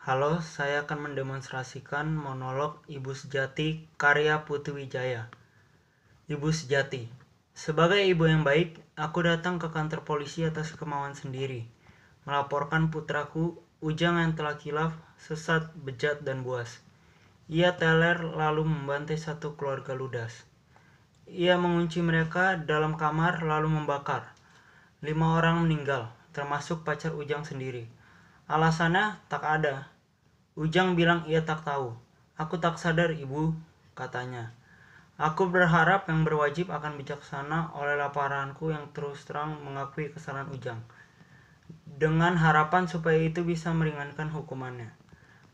Halo, saya akan mendemonstrasikan monolog Ibu Sejati karya Putu Wijaya. Ibu Sejati, sebagai ibu yang baik, aku datang ke kantor polisi atas kemauan sendiri, melaporkan putraku Ujang yang telah kilaf, sesat, bejat, dan buas. Ia teler lalu membantai satu keluarga ludas. Ia mengunci mereka dalam kamar lalu membakar. 5 orang meninggal, termasuk pacar Ujang sendiri. Alasannya tak ada. Ujang bilang ia tak tahu. Aku tak sadar, Ibu, katanya. Aku berharap yang berwajib akan bijaksana oleh laporanku yang terus terang mengakui kesalahan Ujang, dengan harapan supaya itu bisa meringankan hukumannya.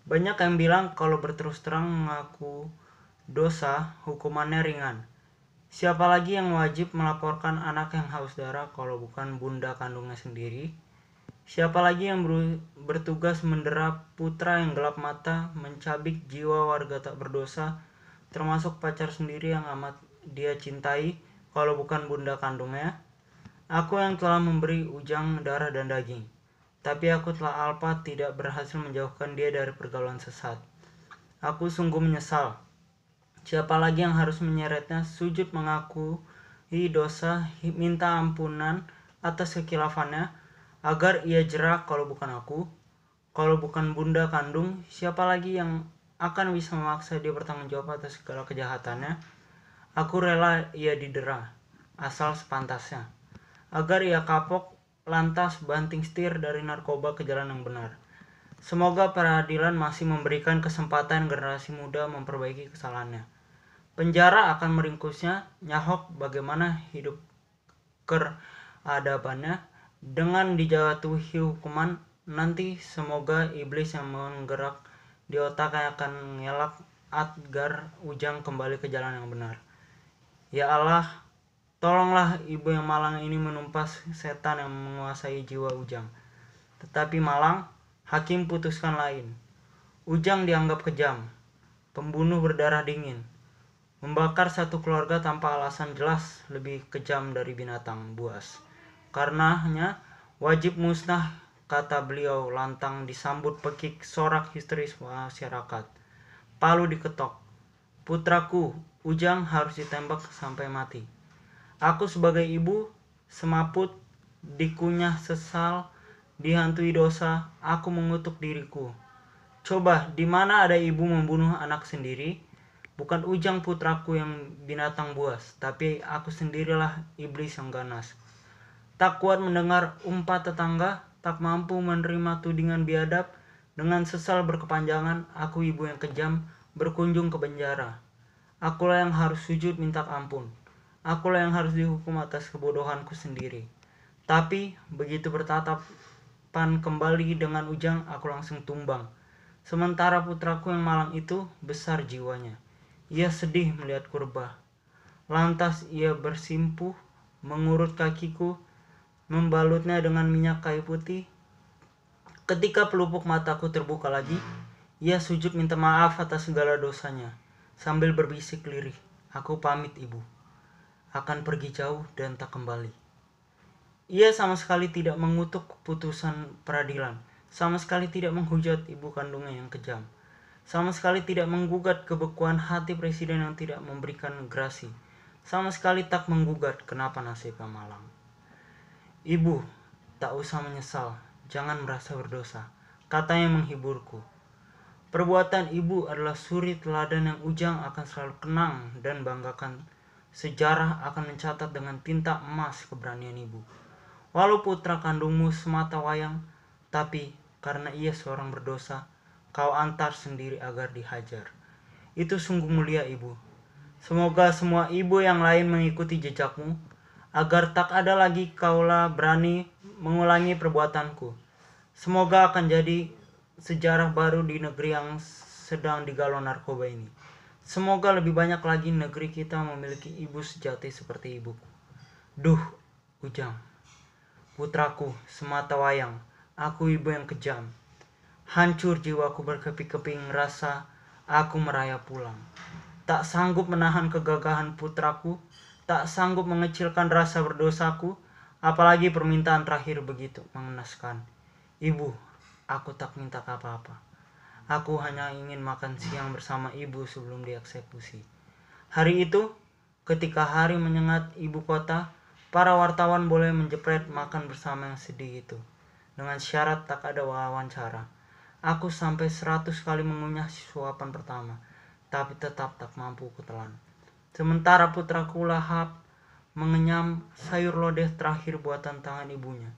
Banyak yang bilang kalau berterus terang mengaku dosa, hukumannya ringan. Siapa lagi yang wajib melaporkan anak yang haus darah kalau bukan bunda kandungnya sendiri? Siapa lagi yang bertugas mendera putra yang gelap mata, mencabik jiwa warga tak berdosa, termasuk pacar sendiri yang amat dia cintai, kalau bukan bunda kandungnya? Aku yang telah memberi Ujang darah dan daging, tapi aku telah alpa tidak berhasil menjauhkan dia dari pergaulan sesat. Aku sungguh menyesal. Siapa lagi yang harus menyeretnya sujud mengakui dosa, minta ampunan atas kekilafannya, agar ia jerak kalau bukan aku? Kalau bukan bunda kandung, siapa lagi yang akan bisa memaksa dia bertanggung jawab atas segala kejahatannya? Aku rela ia didera, asal sepantasnya, agar ia kapok lantas banting setir dari narkoba ke jalan yang benar. Semoga peradilan masih memberikan kesempatan generasi muda memperbaiki kesalahannya. Penjara akan meringkusnya, nyahok bagaimana hidup keradabannya. Dengan dijatuhi hukuman nanti, semoga iblis yang menggerak di otaknya akan mengelak agar Ujang kembali ke jalan yang benar. Ya Allah, tolonglah ibu yang malang ini menumpas setan yang menguasai jiwa Ujang. Tetapi malang, hakim putuskan lain. Ujang dianggap kejam, pembunuh berdarah dingin. Membakar satu keluarga tanpa alasan jelas lebih kejam dari binatang buas. Karenanya wajib musnah, kata beliau lantang disambut pekik sorak histeris masyarakat. Palu diketok. Putraku, Ujang harus ditembak sampai mati. Aku sebagai ibu semaput, dikunyah sesal, dihantui dosa, aku mengutuk diriku. Coba, di mana ada ibu membunuh anak sendiri? Bukan Ujang putraku yang binatang buas, tapi aku sendirilah iblis yang ganas. Tak kuat mendengar umpat tetangga, tak mampu menerima tudingan biadab, dengan sesal berkepanjangan, aku ibu yang kejam, berkunjung ke penjara. Akulah yang harus sujud minta ampun. Akulah yang harus dihukum atas kebodohanku sendiri. Tapi, begitu bertatapan kembali dengan Ujang, aku langsung tumbang. Sementara putraku yang malang itu besar jiwanya. Ia sedih melihatku rebah. Lantas ia bersimpuh, mengurut kakiku, membalutnya dengan minyak kayu putih. Ketika pelupuk mataku terbuka lagi, ia sujud minta maaf atas segala dosanya, sambil berbisik lirih, aku pamit ibu, akan pergi jauh dan tak kembali. Ia sama sekali tidak mengutuk putusan peradilan, sama sekali tidak menghujat ibu kandungnya yang kejam, sama sekali tidak menggugat kebekuan hati presiden yang tidak memberikan grasi, sama sekali tak menggugat kenapa nasibnya malang. Ibu, tak usah menyesal, jangan merasa berdosa, katanya menghiburku. Perbuatan ibu adalah suri teladan yang Ujang akan selalu kenang dan banggakan. Sejarah akan mencatat dengan tinta emas keberanian ibu. Walau putra kandungmu semata wayang, tapi karena ia seorang berdosa, kau antar sendiri agar dihajar. Itu sungguh mulia, ibu. Semoga semua ibu yang lain mengikuti jejakmu, agar tak ada lagi kaulah berani mengulangi perbuatanku. Semoga akan jadi sejarah baru di negeri yang sedang digalau narkoba ini. Semoga lebih banyak lagi negeri kita memiliki ibu sejati seperti ibuku. Duh, Ujang, putraku semata wayang, aku ibu yang kejam. Hancur jiwaku berkeping-keping rasa aku merayap pulang. Tak sanggup menahan kegagahan putraku, tak sanggup mengecilkan rasa berdosaku, apalagi permintaan terakhir begitu mengenaskan. Ibu, aku tak minta apa-apa. Aku hanya ingin makan siang bersama ibu sebelum dieksekusi. Hari itu, ketika hari menyengat ibu kota, para wartawan boleh menjepret makan bersama yang sedih itu. Dengan syarat tak ada wawancara. Aku sampai 100 kali mengunyah suapan pertama, tapi tetap tak mampu kutelan. Sementara putraku lahap mengenyam sayur lodeh terakhir buatan tangan ibunya.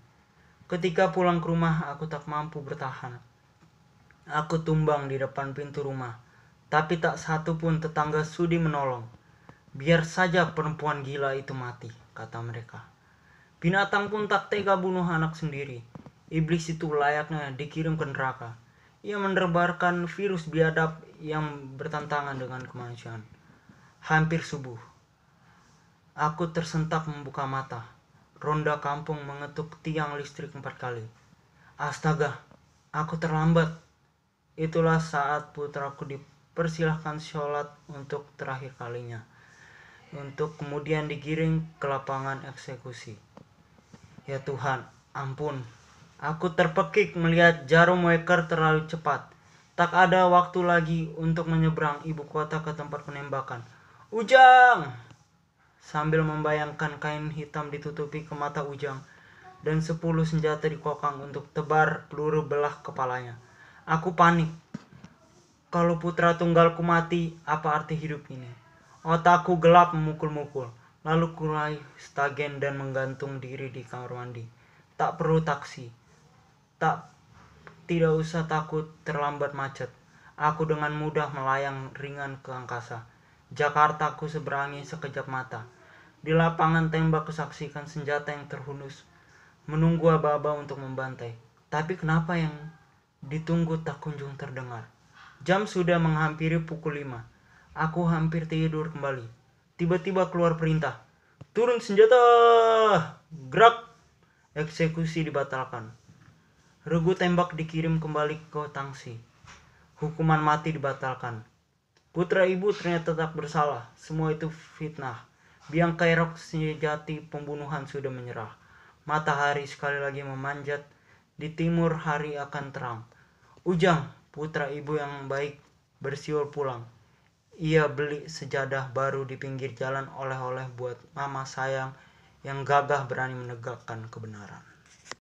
Ketika pulang ke rumah, aku tak mampu bertahan. Aku tumbang di depan pintu rumah, tapi tak satu pun tetangga sudi menolong. Biar saja perempuan gila itu mati, kata mereka. Binatang pun tak tega bunuh anak sendiri. Iblis itu layaknya dikirim ke neraka. Ia menebarkan virus biadab yang bertentangan dengan kemanusiaan. Hampir subuh. Aku tersentak membuka mata. Ronda kampung mengetuk tiang listrik 4 kali. Astaga, aku terlambat. Itulah saat putraku dipersilahkan sholat untuk terakhir kalinya, untuk kemudian digiring ke lapangan eksekusi. Ya Tuhan, ampun. Aku terpekik melihat jarum Waker terlalu cepat. Tak ada waktu lagi untuk menyeberang ibu kota ke tempat penembakan. Ujang! Sambil membayangkan kain hitam ditutupi ke mata Ujang dan 10 senjata dikokang untuk tebar peluru belah kepalanya. Aku panik. Kalau putra tunggalku mati, apa arti hidup ini? Otakku gelap memukul-mukul. Lalu kurai stagen dan menggantung diri di kamar mandi. Tak perlu taksi. Tidak usah takut terlambat macet. Aku dengan mudah melayang ringan ke angkasa. Jakarta ku seberangi sekejap mata. Di lapangan tembak kusaksikan senjata yang terhunus, menunggu aba-aba untuk membantai. Tapi kenapa yang ditunggu tak kunjung terdengar? Jam sudah menghampiri pukul 5. Aku hampir tidur kembali. Tiba-tiba keluar perintah. Turun senjata! Gerak! Eksekusi dibatalkan. Regu tembak dikirim kembali ke tangsi. Hukuman mati dibatalkan. Putra ibu ternyata tak bersalah. Semua itu fitnah. Biang kerok sejati pembunuhan sudah menyerah. Matahari sekali lagi memanjat. Di timur hari akan terang. Ujang, putra ibu yang baik, bersiul pulang. Ia beli sejadah baru di pinggir jalan oleh-oleh buat mama sayang yang gagah berani menegakkan kebenaran.